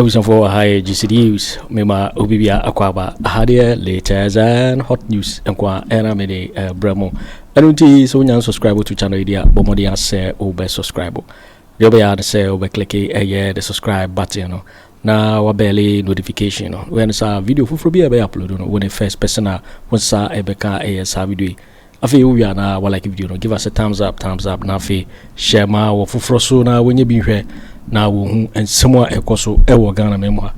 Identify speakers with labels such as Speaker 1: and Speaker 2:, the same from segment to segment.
Speaker 1: was for high GCDs, Mema Obibia Aquaba, Hadia, latest and hot news, and Kwa Aremeyaw Bremo. And until so young subscribe to channel idea, Bomodia say, Obe subscribe. The other say, Obe click the subscribe button. Now, barely notification. When it's a video for be upload when the first person once a beka AS video. Afi we are now like video. Give us a thumbs up. Now, share my or for na when you be here. Now, and somewhere a coso, Ghana memoir.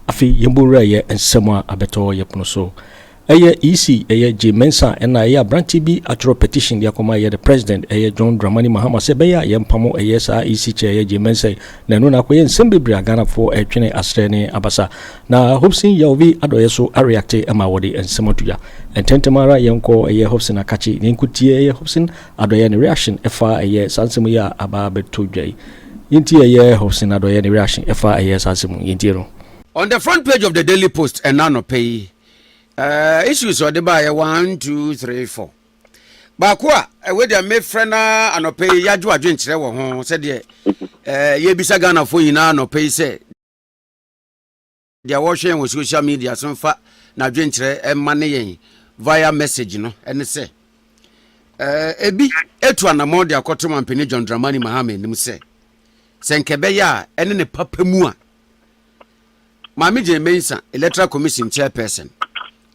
Speaker 1: Afi Yambura ye and somewhere a better yapno so. Easy, J Mensa, and I branch be at your petition, the president, John Dramani Mahama, Sebeya, Yampamo, easy chair, J Mensa, Nanuna, and Sammy Ghana for a train asrene Abasa. Now, Hopeson Adorye so a reacte Amawadi and Samotuya, and Tentamara Yanko, Hopeson Akachi, Ninkutia, Hopeson Adorye reaction, FA, Sansamuya, Ababe 2J. Intia, Hopeson Adorye reaction, FA, Sansamu, Intiro.
Speaker 2: On the front page of the Daily Post, and none pay. Issues or the buyer 1, 2, 3, 4. Bakwa, with your made friend and pay Yajua drinks, said ye, ye be Sagana for you now, no pay say. Their washing with social media, some fat, now drinks and money via message, and say, Ebi, Etuana more their Cotoman Penny John Dramani Mahama, and say, Senkebeya, and in a papemua. Mammy J. Mensa, Electoral Commission chairperson.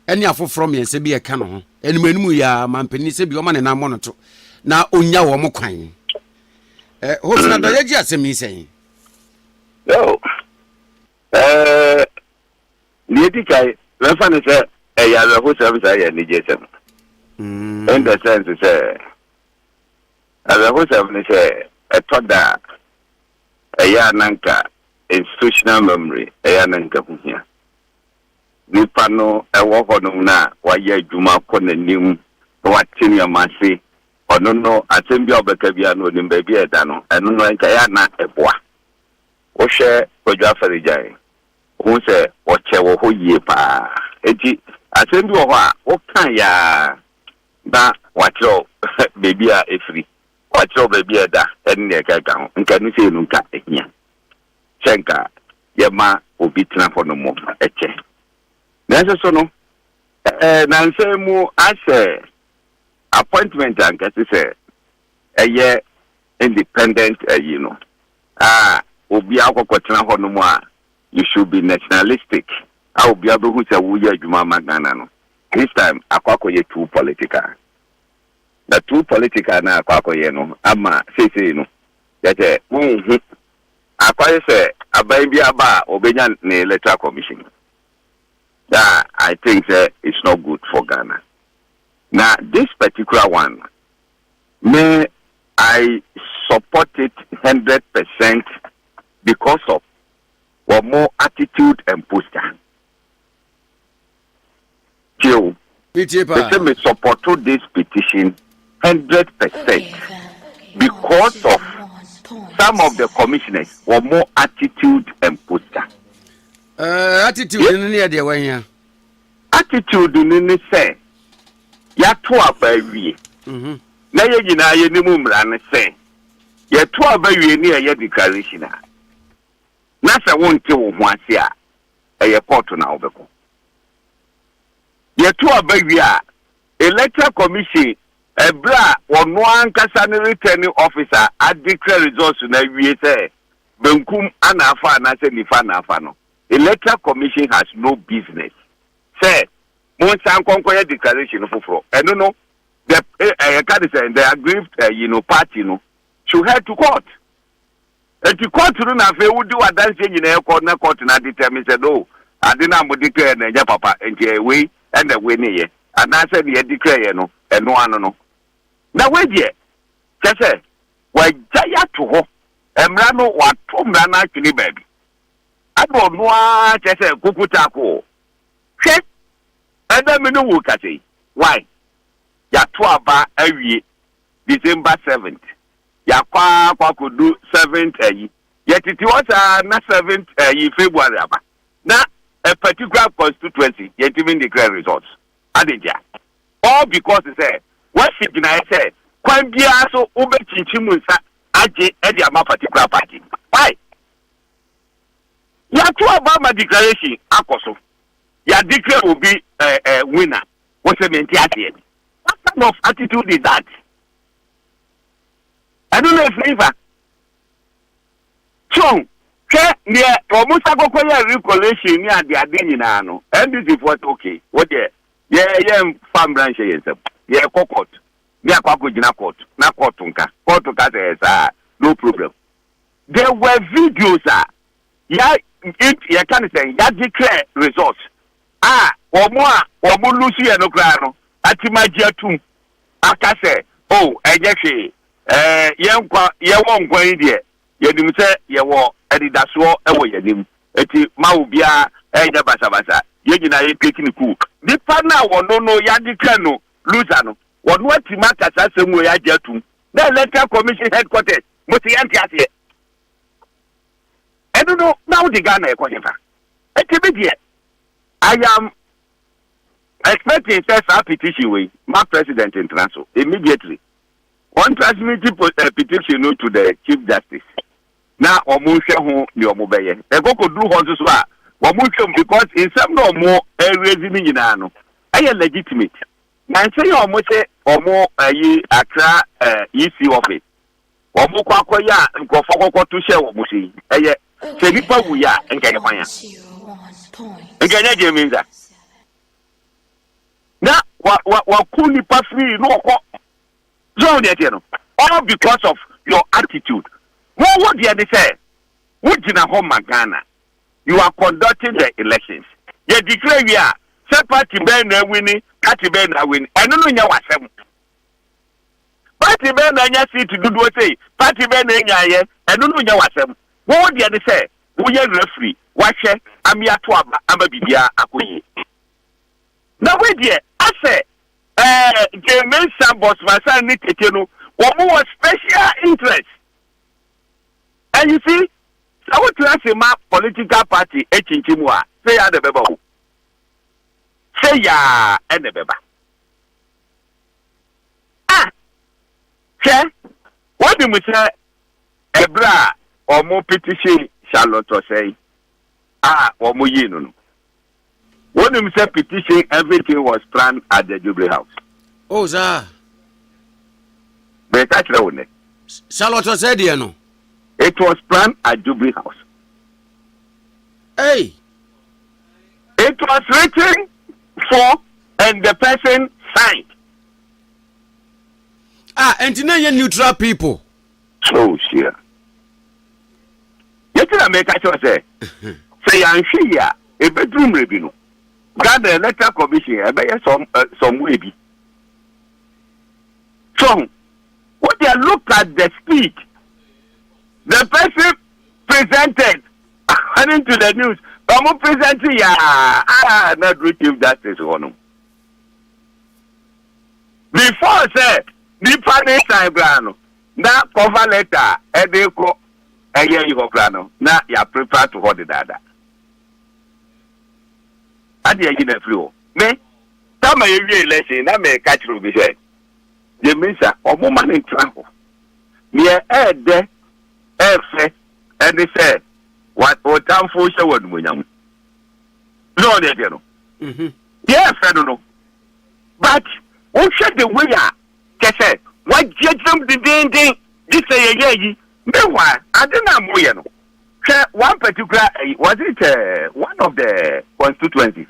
Speaker 2: Any afo from me say be a canon. And menu ya mampeni say be woman and I'm monoto. Na onya wo mo kwan. Hopeson Adorye ji asemi say.
Speaker 3: No. Ni tikai, we fan say ya the whole service I ni jesem. In the sense say the whole service say a toda ya nanka institutional memory ya nanka punya. Nipa no ewo hodum na waye adwuma ko nanim watini amase ono no asembi obeka bia no nim ba bia da no eno no nka ya na eboa wo hwe Kojo afarijai wo se o chewo ho yie pa enti asembi wo ho a wo kan ya ba watro baby a efri watro baby da enne ka ka ho nka no se no nka ehia chenka yema obi tena fo no mo eche. Nese sono nanse mu ase appointment and say eye independent obi akokotena ho no mu a you should be nationalistic obi abehu se wo ye adwuma magana no this time akwakoye too political the too political na akwakoye no ama sese no yete akwaye se aban bi aba obenya na electoral commission. That I think it's not good for Ghana. Now, this particular one, may I support it 100% because of more attitude and posture. Joe, me support this petition 100% because of some of the commissioners were more attitude and posture.
Speaker 2: Attitude in the idea when ya
Speaker 3: attitude in say ya to abawi na ye gina ye ni mumra ne say ya to abawi ni ya declaration na se wonte wo ho ase a e court na obeko ya to abawi a electoral commission ebra wono ankasa ne returning officer a declare results na wie say benkum ana afa na se nifa na afa no. Electoral Commission has no business. Say, Mensa Nkonkoye declaration for and no, the aggrieved party should head to court. And to court to na fe would do a dancing in a corner court and determine said, oh, I didn't declare and papa and way and the way near. And I said, you declare and no one no. Now wait ye, just say, why Jaya to ho, and Rano what Tom Rana actually baby. I don't know what I say, Kukutako. Check. And then we know what I say. Why? Yatuaba every December 7th. Yakwa could do 7th. Yet it was not 7th February. Now, a particular constituency, yet even declare results. Adija. All because it said, what should I say? Kwambia so ube chichimunsa aje edi ama particular party. Why? Yatu Obama declaration akoso. Ya declare will be a winner. What's the mentality? What kind of attitude is that? I don't know if flavor. So, near almost a recollection near the Adinano. And this is what okay. What yeah, farm branch yes. Yeah, cockot. Yeah, Kwaku Jinakot. Na Kotunka. Kotunka no problem. There were videos yeah, if you can say ya declare results. Omo Lucy and Okrano. Atimajiatum. Akase. Oh, ejeshi. Ye won going there. Yedim say ye wo edidaso ewo yedim. Eti maubia enya basa. Ye nyina ye taking cool. Nipa na wono no ya declare no loser no. Wono atima kasa semu ya jiatum. The electoral commission headquarters. Moti yanti ase. I don't know now the Ghana economy. I am expecting a petition way, my president in transfer immediately. One transmitted petition to the Chief Justice. Now, Omusha who you are mobile. They go to do horses because in some no more raising in Ano. I am legitimate. Now, say almost or more Accra EC office. Or more Kwakoya and Kofoko to share what Musi. Say people we are and get a fire. And get a means that. Now, what could you possibly know? All because of your attitude. What would you say? Would you know home Ghana? You are conducting the elections. You declare we are. Say party ben winning, party ben winning. I don't know what seven. Party ben and see to do what say. Party ben and I don't know what seven. What would you say? We are referee. Watch it. I'm here to Ababia Akuyi. Now, wait here. I say, the Mensa boss, my son, Nick, more special interest. And you see, I want to ask my political party, Echinchimua, say ya the bebo. Say ya and the beba. What do we say? Ebra or more petition, Charlotte Osei. Or more yin. What do we say petition? Everything was planned at the Jubilee House.
Speaker 2: Oh, sir.
Speaker 3: But that's the one.
Speaker 2: Charlotte Osei, dear no.
Speaker 3: It was planned at Jubilee House.
Speaker 2: Hey.
Speaker 3: It was written for and the person signed.
Speaker 2: And now you're neutral people.
Speaker 3: So, sure. Yes, I make a choice. Say, I'm here, a bedroom review. Got the electoral commission, I bet some way be. So, what they look at the speech, the person presented, according to the news, I'm presenting, not Chief Justice one. Before said, the panel time now cover letter, and they go, and you go plano. Now you are prepared to hold the data. And you are flu. Me, tell me you lesson, I may catch you be said. The Mensa, or woman in trouble. Near there, and they said, what time for show would we know? No, they don't know. Yes, I don't know. But, what should the way I what judge them the ding this a meanwhile, I didn't know. One particular, was it one of the constituencies?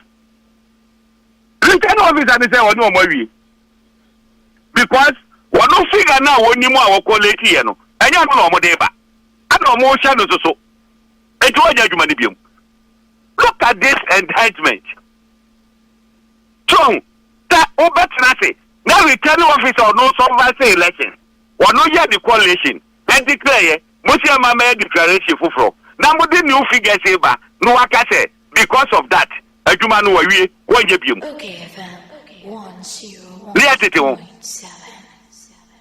Speaker 3: Return officer, they say, no more. Because one no figure now when you more quality, and you know more deba. I don't know more shadows or so. It was judgment. Look at this indictment. So, that over now returning officer no sovereignty election. Or no yet the coalition. And declare, Monsieur Mama declaration for. Now, what the new figure say, no, I can say, because of that, a human way, one you.
Speaker 4: Okay,
Speaker 3: 101.7.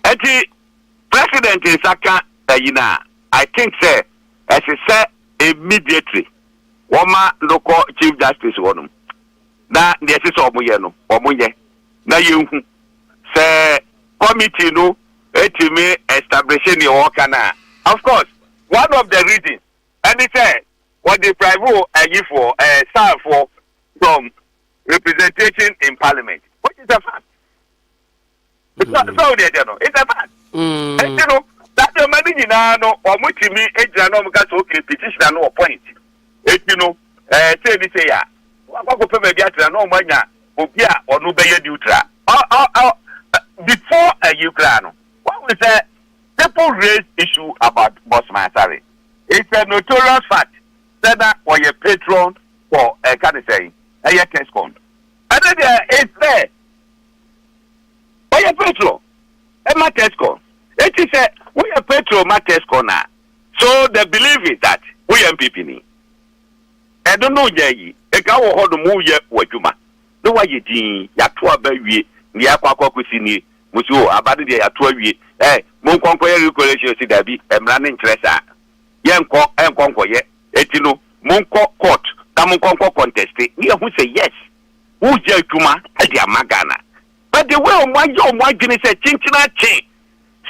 Speaker 3: At the president in Saka, I think, sir, as he said, immediately, Woma local Chief Justice one. Now, this is Omuyeno, Omuye. Now, you say, committee, no, establishing your work. Of course, one of the reasons, and he said, what the private for staff for from representation in parliament. What is a fact? It's not so it's a fact. And you know that the money or mutimi ejanomica okay petition no point. You know, say this ya. What go pay Beatrice no manya obia or no be neutral. Before a Ukraine, what we say people raise issue about Bossman Asare. It's a notorious fact that or your patron for a can say a test con. And then it's there. Or your patron, a test con. It is a we are patron test corner. So the belief is that we are MPP. I don't know, Jay. A cow hold the move yet, what you ma. No way you ding, Yatua baby, the Aquacucini, Musu, about the Atuavi, Mon Conquer Recollection, see that be a running treasure. Yanko and Conquer yet, Etino, Monco court, Tamon Conquer contest. Near who say yes. Who's Jatuma, Adia Magana. But the way my young white guinness a chinchina chain.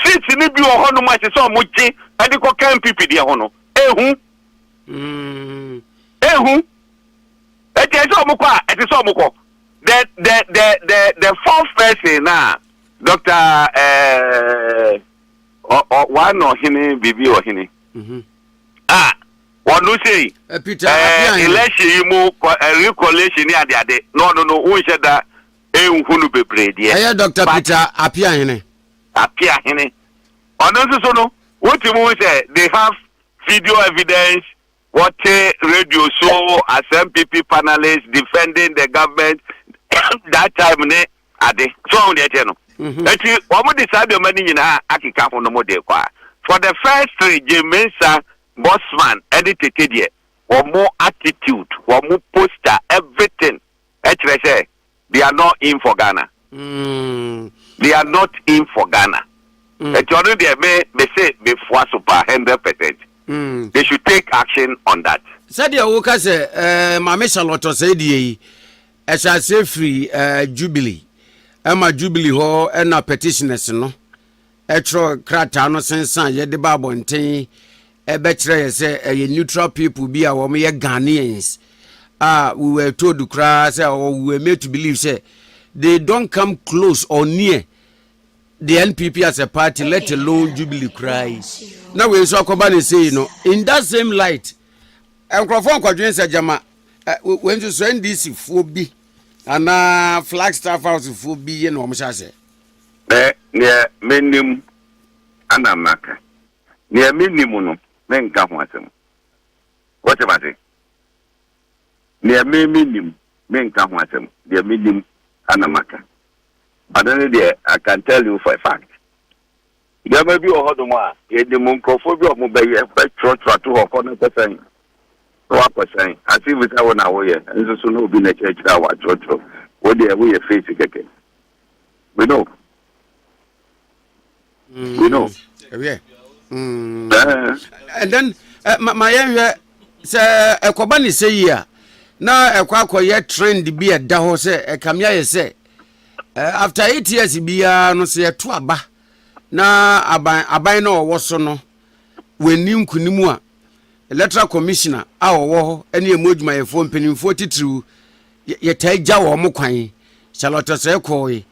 Speaker 3: Since you need your honor, my son, Muchi, and the cocaine people, dear honor. Who? It is Omukwa, it is Omuko. The fourth person now, Dr. One or Hini, Bibi or Hini. What do say?
Speaker 2: Peter,
Speaker 3: election, you move a recollection near the other. No, who said that? Who be prayed?
Speaker 2: Yeah, Dr. Peter, appear Hini.
Speaker 3: Appear Hini. On also, no, what you say, they have video evidence. What radio show as MPP panelists defending the government that time ne ade so on the channel. Eti omo decide the money nyina akika ho no mo de kwa. For the first three Mensa Bossman edited here. Omo attitude, omo poster, everything. Actually say they are not in for Ghana. They are not in for Ghana. Eti onu dey me say before super 100%. They should take action on that.
Speaker 2: Said the Woka say, Mamma Charlotte said, as I say free Jubilee. Emma Jubilee ho and a petitioners no. Etro Kratano sense, yet the Babontain, a better say a neutral people be our mere Ghanaians. We were told to cry, or we were made to believe, say, they don't come close or near the NPP as a party, let alone Jubilee cries. Now we saw Kwabena say, in that same light, Akufo Addo Jama, when you send this phobia, and Flagstaff House phobia, and Omshase.
Speaker 3: Near minimum, Anamaka. Near minimum, men come with them. What about it? Near minimum, men come with them. Near minimum, Anamaka. I don't know, I can tell you for a fact. There may be a hot one, the moncophobia of mobile, church to a corner percent. So I was saying, I see with our now, and so no be a church now, church, what they are we face again. We know. We know.
Speaker 2: Yeah. And then, my area, sir, a Kwabena say, yeah. Now a Kwaku yet trend be a daho say, a Kamia say. After 8 years, be no say a twaba. Na abai no woso no wenim kunimua electoral commissioner awo ene emojuma ye fo mpanimfo titru ye tagya wo mo kwan Charlotte say koyi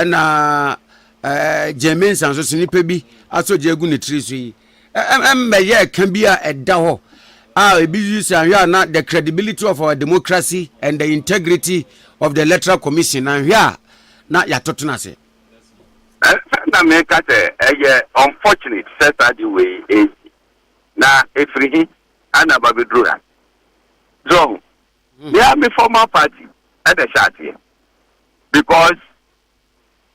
Speaker 2: na James so snipe bi asoje egu ne tri so yi ye kan bia eda ho ebi use anhwa na the credibility of our democracy and the integrity of the electoral commission anhwa na yatoto na se
Speaker 3: America say unfortunate set that the way is now if he and a babydroya. So they have a former party at the shot here because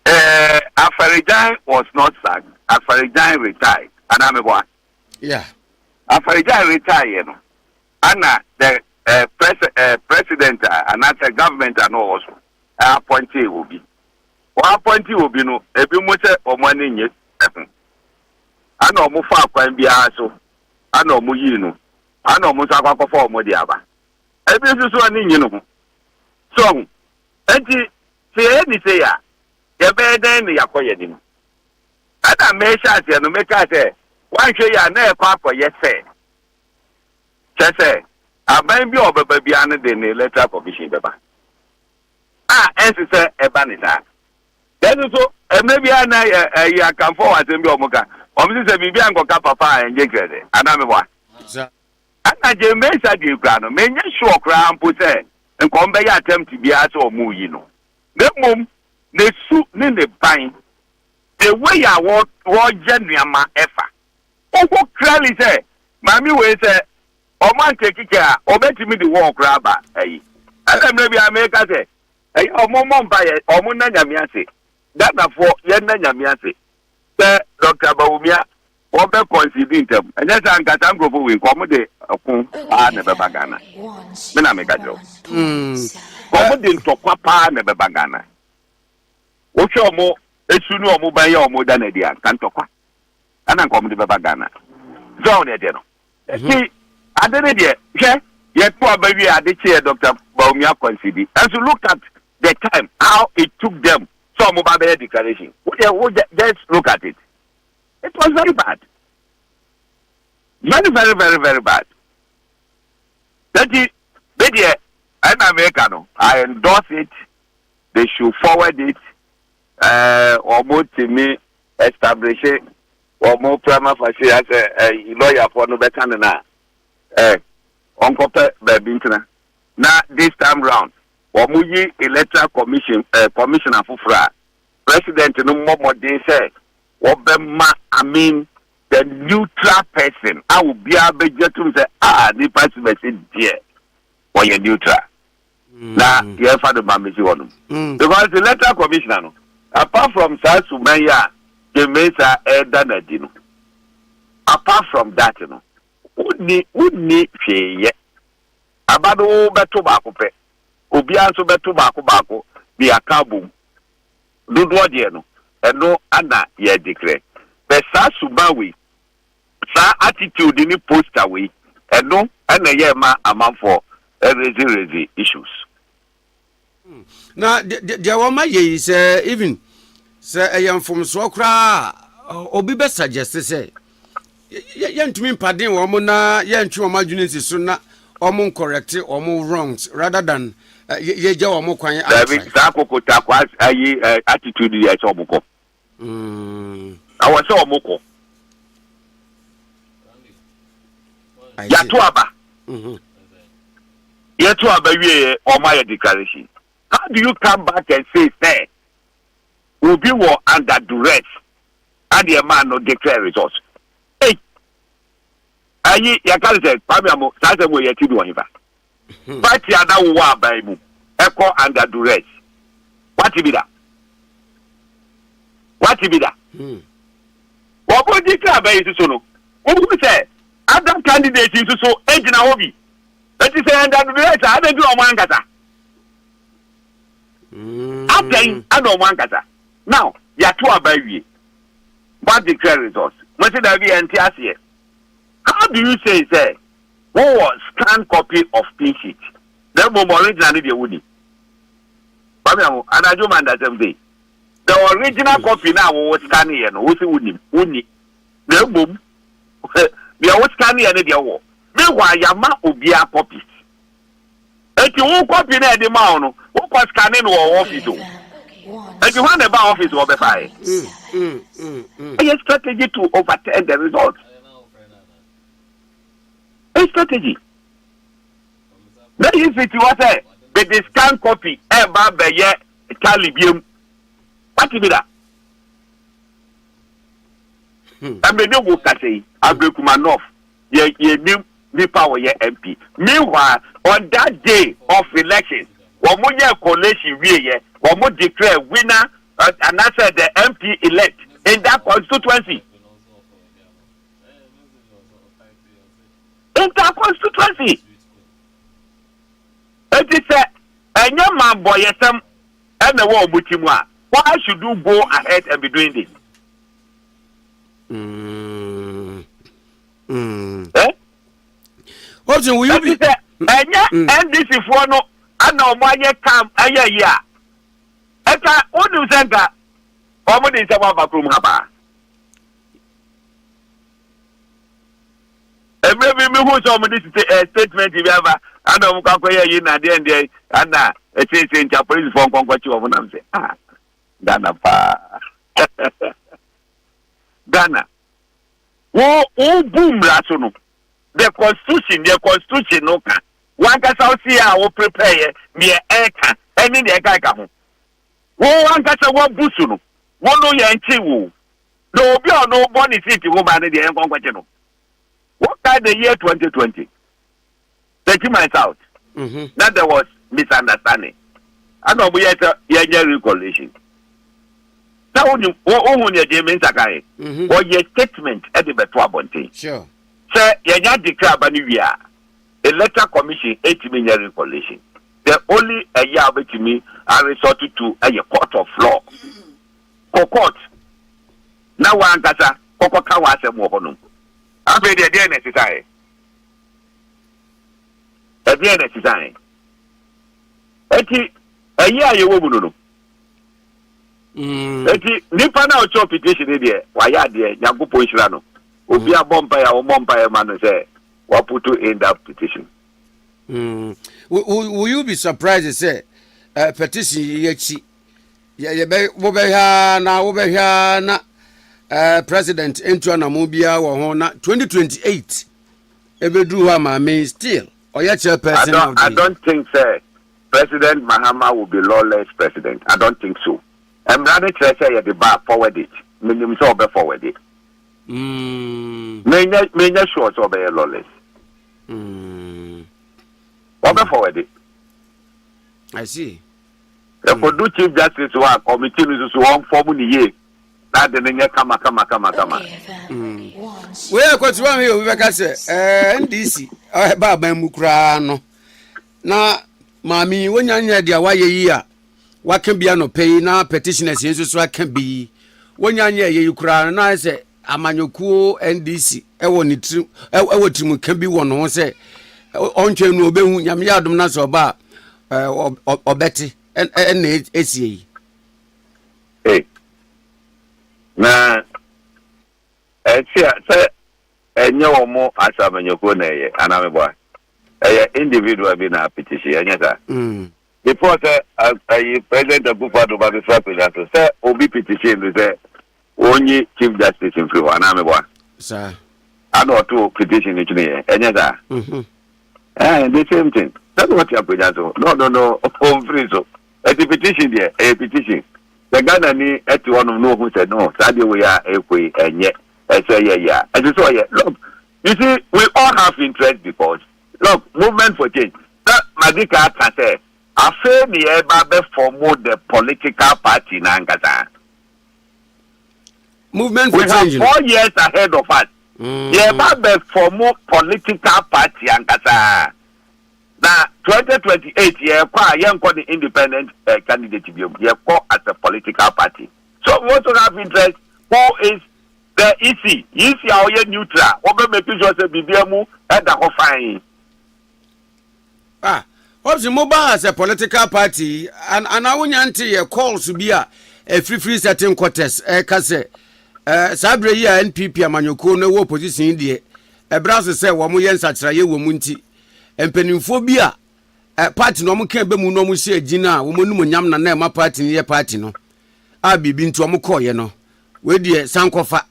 Speaker 3: Afarijan was not sacked. Afarijan retired, and I'm a boy.
Speaker 2: Yeah,
Speaker 3: Afarijan retired, you know, and the president and the government and also appointee will be. Appointee will be no, if you must or money yet. I know Mufa can be also. I know Muyino. I know Musaka for Modiaba. Every one you know. So, say any say ya. You better than the Yakoyadin. And I may shot you and make us say, why should you never papa yes say? Just say, aban bi obaba bi ane de ne electoral commission beba ensese ebanisa then so maybe ana ya kan forward bi omuka omisi bibi ankoka papa enje krede ana mebwa ana je Mensa di kra no menye sure kra mpo se nkombe ya attempt bi aso omu yi no nemom ne su ne ban the way ya wo genuama efa o clearly say mami we say o man take care obetimi the work raba ayi maybe America say ayi o mo mba ye o mo na nyame ase that na for ye na nyame ase say Dr. Bawumia o be consider them and yes an gata ngofo we ko mo de okun na be bagana me na me ka jo ko mo de ntokwa pa na be bagana o hwe mo esunu o mo ban ye o mo da na dia kan tokwa ana ko mo de be bagana zo na de no ki adene de hwe ye to abawi adechie Dr. Bawumia consider and to look at the time how it took them so mo ba be declaration just look at it. It was very bad. Very, very, very, very bad. That is, I'm American. I endorse it. They should forward it. Or more to me, establish it. Or more prima facie as a lawyer for no better than that. Uncle Babintina. Now, this time round, or Muyi Electoral Commission, Commissioner Fufra, President no more they say. I mean, the neutral person. I will be able to say, the person is dear. Or you're neutral. Now, you have the mammy on them. Because the electoral commissioner, apart from South Sumaya, the Mensa Danadino. Apart from that, you know, would need yet. About all tobacco pay. Ubianso tobacco, be a carbon. Do what you know. No ana ye declare but sa subawi sa attitude ni poster we no ana ye ma amanfo raise issues
Speaker 2: na the woman ye is even say ayam from so kra obi be suggest say ye ntumi mpaden wo mo na ye ntwe wo madwene so na omo correct omo wrongs rather than ye je wo mo kwan
Speaker 3: David Zakokota kwa ayi attitude ye so boko I was so moko Yatuaba we or my declaration. How do you come back and say will be war under duress and the man no declare results? Hey, ayi yakale say pamiamo say we yeti do hiva. Party ada wa by mu echo under duress. What be that? What be that? What would you declare by it so no? Who say other candidates into so age na hobby? That is under duress. I don't do one kata. After I don't want kata. Now ya two about we. What declare results? What should I be anti-here? How do you say what was scanned copy of pin sheet? Then more originally the woody. But I don't mind that same day. The original copy now was scanning and who's wouldn't the boom. They are scanning and they are. Meanwhile, Yama Ubia copies. If you won't copy the amount, what was scanning or office? If you want about office or the fire, a strategy to overturn the results. A strategy. That is it was a the scan copy ever by ye Calibium. What is that? I mean, no work I say, I break Kumanov, ye new power, ye MP. Meanwhile, on that day of election, one more year collation, one more declare winner, and I said the MP elect in that constituency. In that constituency. It is a young man boy, some and the war Mutimwa. Why should you go ahead and be doing this?
Speaker 2: What will you be?
Speaker 3: And this is one no, I know why you come a year. Eka, what do you say that? How many is about room haba? And maybe me who saw this statement if ever Ana mu ka koye yi na de ndie ana e ncha police for kwankwachi omo na say Ghana pa Ghana wo boom la so no the constitution no ka one ka sa see a wo prepare me eka eni de eka ho wo one ka sa wo busu no wo no ye nchi wo no obi o no boni city wo ba ne de kwankwachi no what kind the year 2020 taking myself that there was misunderstanding and we had a recollation. Now, the Mensa guy, or your statement at the Betuabonte.
Speaker 2: Sure.
Speaker 3: Sir, you declare Banivia, electoral commission 8 million recollation. The only a year to me, I resorted to a court of law. Court. Now, one gata, Cocoa was a more. I've made a day necessary. A day necessary. A year you will. Nipa na ocho petition there. Why are there? Yakupo Ishirano. Obi a bumpire or bumpire man say, what put in that petition?
Speaker 2: Will you be surprised to say petition yechi? Yeah, na president into an amubia or 2028. Ever drew my main still. Or yet chairperson.
Speaker 3: I don't think so. President Mahama will be lawless president. I don't think so. I'm rather to say at the bar forward it. Minimum so be forward it. Many sure so be lawless. Or be forward it.
Speaker 2: I see.
Speaker 3: If we do Chief Justice work, committee is one form in the year. That the name come.
Speaker 2: We are quite wrong here. We say, NDC. Baba Mukra no. Na mami wonyanya dia waye yi a waka bia no pay na petitioners yenso so aka bi wonyanya ye kura na say amanyokuo NDC ewo ni trim ewo trim ka bi wono say ontwe no obehu nyame yadom na so ba obeti en esie
Speaker 3: na say enye omo asamanyokuo na ye anamebo individual be na petition anyata before say president Akufo Addo ba be president say obi petition say only chief justice in free one amebo
Speaker 2: sir
Speaker 3: and or two petition it ni anyata the same thing that's what you president no on free so a petition there a petition the Ghana ni at one of no who said no sabi we are ekwe enye say yeah and so yeah look you see we all have interest because look, movement for change. That Madika Atta said, Afenyo Markins formed the political party Nangata.
Speaker 2: Movement for
Speaker 3: change. We have 4 years ahead of us. Markins formed political party Nangata. Now, 2028, the independent candidate to be as a political party. So, we also have interest. Who is the EC? EC are neutral. Obe making sure that BBMU and the whole fine.
Speaker 2: Hopeson mobile as a political party and I want your calls to be a free certain quarters kase sabre ya NPP amanyoko na wo position die e brass say wo mo yen satraye wo mu nti empanimfo bi a party no mo kan be mu no mo se agina wo mo num nyam na ma party ne ye party no a bibi nti wo mo koye no we die sankofa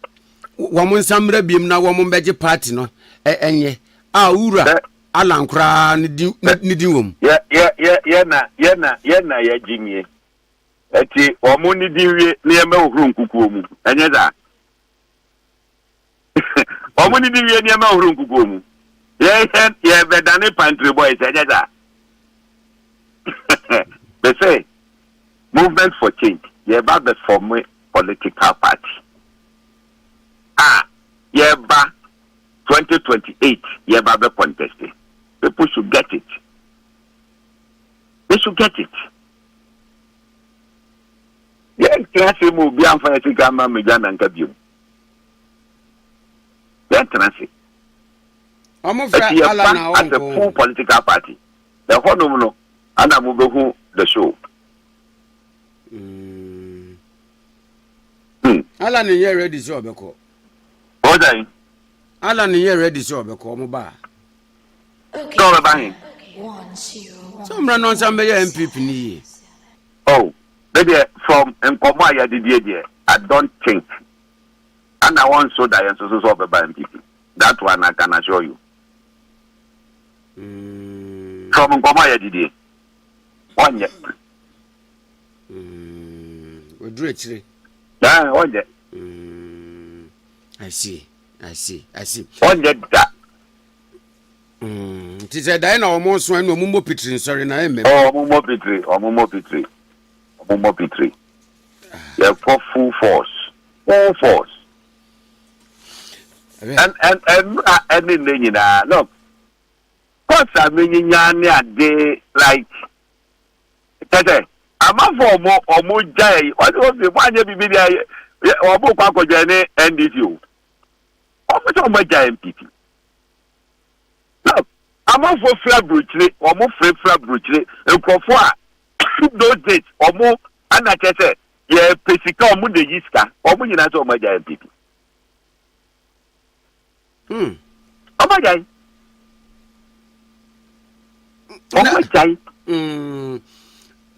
Speaker 2: wo mo nsamra biem na wo mo beje party no enye a ura alankra ni di wom
Speaker 3: na ya jimie eti omo ni di wie na eme ohuru nkukuo mu enye da omo ni di wie na eme ohuru nkukuo mu ye bedane pantry boys enye da they say movement for change ye ba the form political party ye ba 2028 ye ba be contested. People should get it. They should get it. Yes, classy move beyond for a Sigama Megan and Gabu. Yes, classy.
Speaker 2: I'm afraid
Speaker 3: as a full political party. The whole no, and I move who the show.
Speaker 2: Alan, you're ready, so Beko.
Speaker 3: Osei.
Speaker 2: Alan, you're ready, so Beko, Moba.
Speaker 3: Go bang.
Speaker 2: Some run on some MPP ni.
Speaker 3: Oh, maybe from Nkoma Yadidia, I don't think. And I want so that I so by MPP. That one I can assure you. From Nkoma Yadidia. One yet.
Speaker 2: We do it.
Speaker 3: Yeah, one yet.
Speaker 2: I see.
Speaker 3: One yet that.
Speaker 2: It is a dine almost when Mumbo Petrin, sorry, na eme.
Speaker 3: Oh, Mumo Petri. Yeah, for full force. And then you know, look. Cause I mean, you day like. I'm up for more or more day. What was the one you be there? Or Kwaku Annan and you. Almost my giant people. Look, I'm up for Flabruchly or more Flabruchly and Kofoa. Those dates or more, and I said, yeah, Pesica or Munde Yiska or Munina to my giant people. Oh my guy. Oh my guy.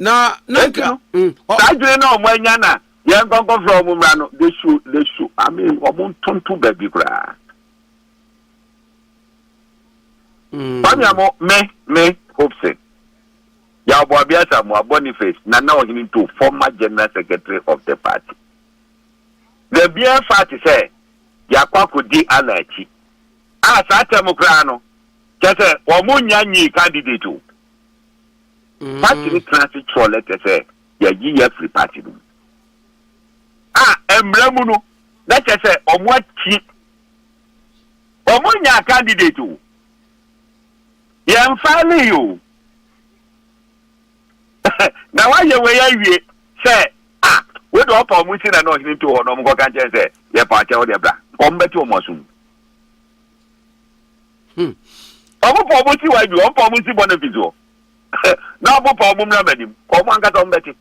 Speaker 2: Na
Speaker 3: I don't know when Yana, young come from Murano, they shoot. I mean, almost 2 baby cry. Me, Hopeson. Yaboabiasa Boniface, Nana into former general secretary of the party. The beer party say, Kwaku Annan. Asante Bediatuo. Just say, Wamunya candidate. Party transit toilet say, ya free party. Emblemuno. That say, what cheap. Wamunya candidate. Yeah, I'm finally you. Now, why you way say, we don't have a and not into or no more can say, yeah, party or the black. Come back to Mosun. Poverty, why you want poverty beneficial? Now, problem, Rabbit, come on, get on Betty.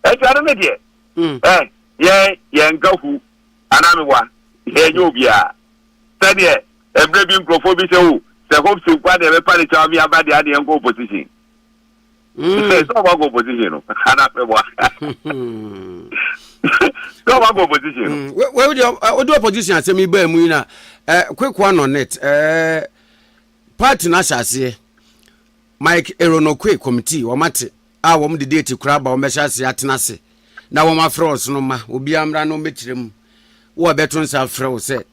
Speaker 3: That's an idea. Yeah, go who, another one. Here you be. Said yeah, a brave Improphobia, so the hopes to quite a party to me about the idea and go position. It's not about go position. No about position.
Speaker 2: Where would you do a position? Send me Bawumia. Quick one on it. Party Nashasi Mike Eronokwe committee or Mate. I want the day to crab or Meshasi Atinasi. Now, my frost no ma will be no metrim. What veterans have froze said.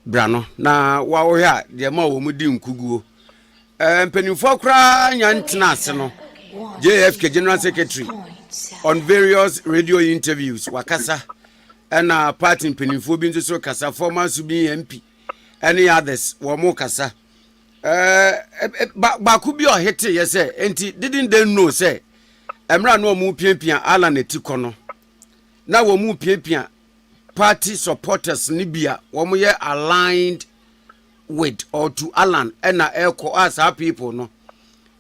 Speaker 2: Brano na wa wo ya de ma wo mudi nkuguo penifo kra nyantenase no JFK General Secretary on various radio interviews wakasa na party penifo bi nso so kasa former subi MP any others wo mo kasa ba ku bi o hete ye say enti didn't they know say emra no mu piapia ala na ti kono na wo mu piapia party supporters Libya womoye aligned with or to Alan and Elko as our people no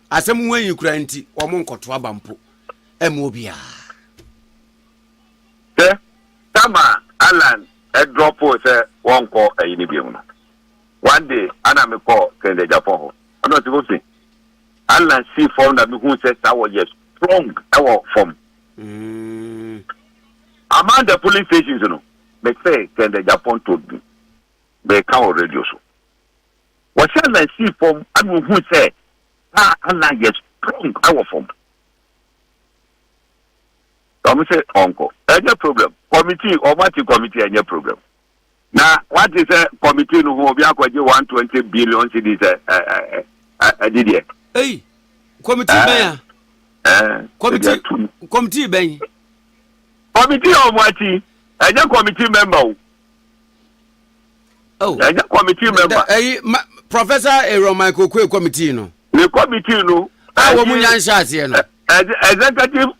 Speaker 2: asem when you kranti womo nkoto abampo emobia
Speaker 3: Tama Alan a drop say one call a unibium. One day Anna me call Kennedy Agyapong. I'm not supposed to Alan see form that who says I was yes strong our form. Among the police stations, you know. They say Kennedy Agyapong told me. They can't radio so. What shall I see from anyone who say, Allah yes strong our form. Come say, Uncle, any problem. Committee or what committee any problem. Now, what is a committee who will be 120 billion cities a did
Speaker 2: Hey, committee mayor. Committee ben.
Speaker 3: Committee or what? I just committee member.
Speaker 2: Oh,
Speaker 3: I just committee member.
Speaker 2: Professor Aaron Michael Kwe committee no.
Speaker 3: The committee no.
Speaker 2: I will munyanshas here no.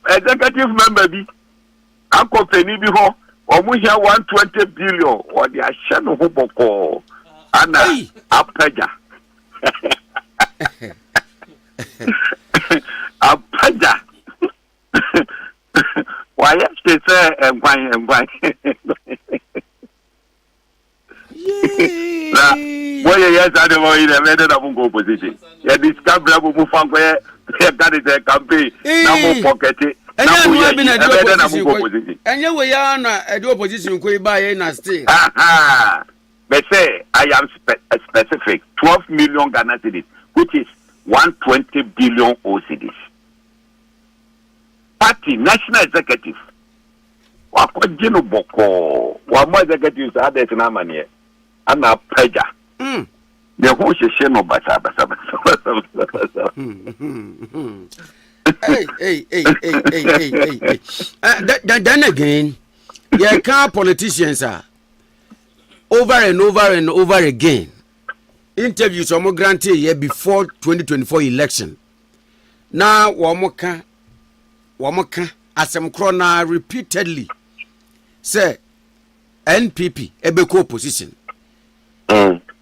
Speaker 3: Executive member be. Uncle Penny be ho. Omu here 120 billion. Or the ashano huboko. Anna apaja. Apaja. Why they say and why yes, I don't know in a method of opposition. Yeah, this campaign will move on where Canada campaign, no pocket.
Speaker 2: And you have been a opposition. And you were a do opposition, could buy in still.
Speaker 3: They say I am specific 12 million Ghana cedis, which is 120 billion OCDs. Party, national executive. Wakojino boko. Wamo executives are there in Amania. I'm a pleasure. The whole session of Basa.
Speaker 2: Hey. Then again, your car politicians are over and over again. Interviews are more granted year before 2024 election. Now, Wamoka, Asem Krona repeatedly say NPP ebeko opposition.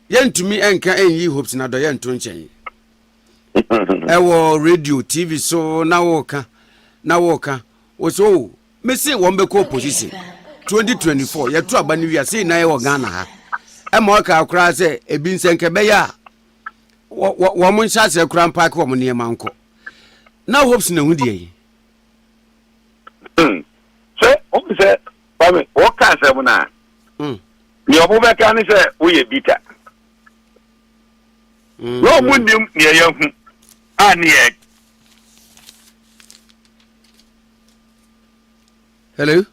Speaker 2: Yen to me enka enyi Hopeson Adorye yen to nchen. Ewo radio TV so na woka. Oso me say won beko opposition 2024 ye to abani wi ase na ye wo Ghana ha. E mo ka akura say ebi nsenke be ya. Wo mo ncha se kura park wo mo ne manko. Na Hopeson ehu die.
Speaker 3: Say, say, what can say na? Your mother can say we bitter. No mundim near young Aniek.
Speaker 2: Hello?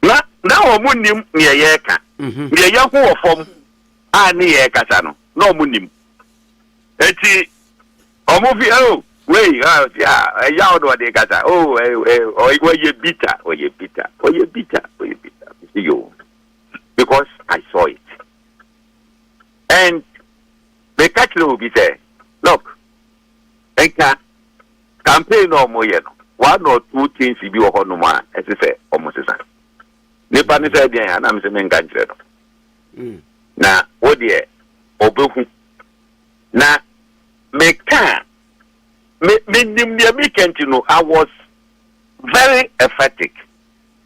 Speaker 3: Now mundim near Yeka. Near young who from Aniekasano. No mundim. Eti, or movie, oh. Wait, yeah, a yard or the gata. Oh, or you bitter. You. Because I saw it. And the catch will be there. Look, Enka, campaign or more, one or two things you do on Numa, as I say, almost as I. Nipan is idea, and I'm saying, now, what dear, Obu. Now, make time. I was very emphatic.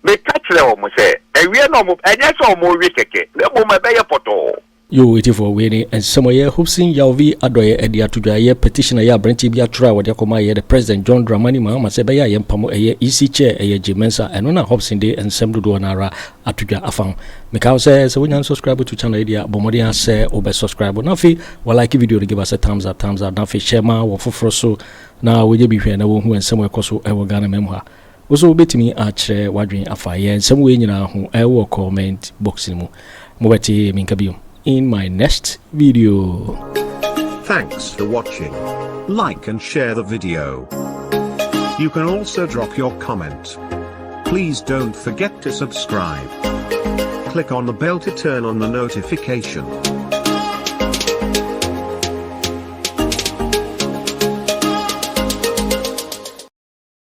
Speaker 3: Me catch the almost say, and we are no, and that's all more wicked. The moment by a photo.
Speaker 1: You waiting for winning and some year Hopeson Adorye Addo petition ya Brenti Biatra what yakoma the President John Dramani Mahama Sebaya Yampamo EC chair Mensa and on Hopeson Day and Sem do Anara Atuja Afang. Mikao says so when you subscribe to channel idea Bomodia say or subscribe Nafi or like video to give us a thumbs up Nafi share ma or for so now we be here now who and somewhere koso ewo Ghana memha. Also betimi atchere wadwen afaye and some way nyina ho ewo comment box mu. Mobeti minkabium. In my next video.
Speaker 4: Thanks for watching. Like and share the video. You can also drop your comment. Please don't forget to subscribe. Click on the bell to turn on the notification.